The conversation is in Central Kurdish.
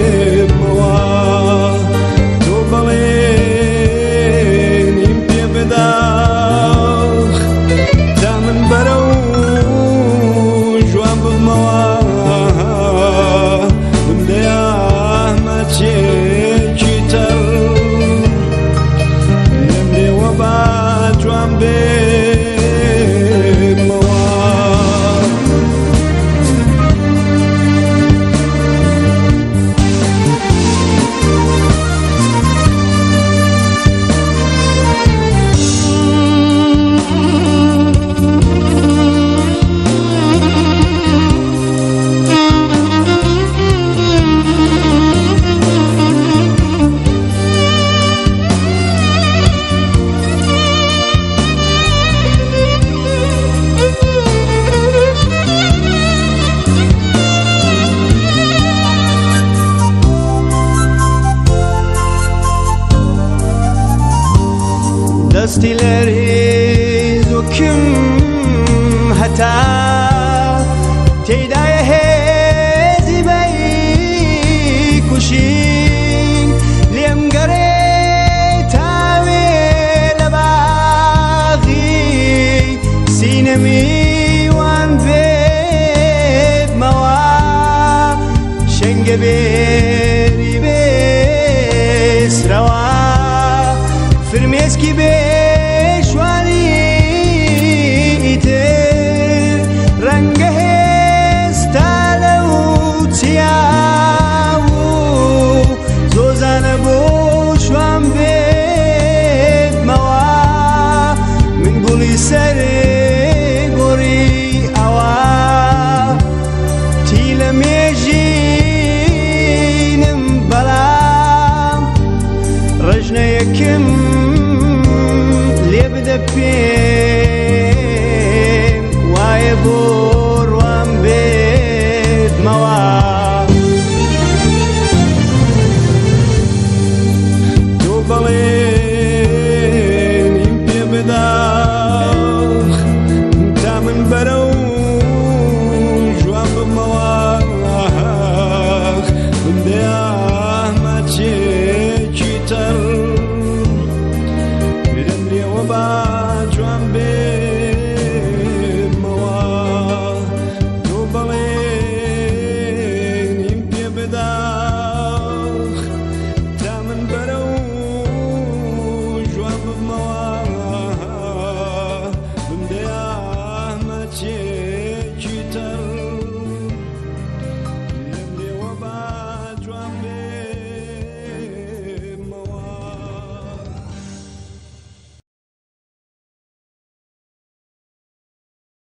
بێمەوە تۆ بەڵێنیم پێ بداخ تا من بەرە و ژوان ببمەوە بمدەیە مەچێکی تەڕ لەم لێوە با جوان بێمەوە دەستی لەرێزۆکم هەتا تێدایە هێزی بەیکوشین لێم گەڕێ تاوێ لە باغی سینەمیوان بێبمەوە شەنگە بێری بێسرەوە فرمێسکی بێشوانی ئیتر ڕەنگە هێستا لەو چیاو زۆزانە بۆ شوان بێبمەوە من گوڵی سەرێ گۆڕی ئەوە تی لە مێژینم بەڵام ڕژنەیەکم لێ بدە پێم وایە بۆ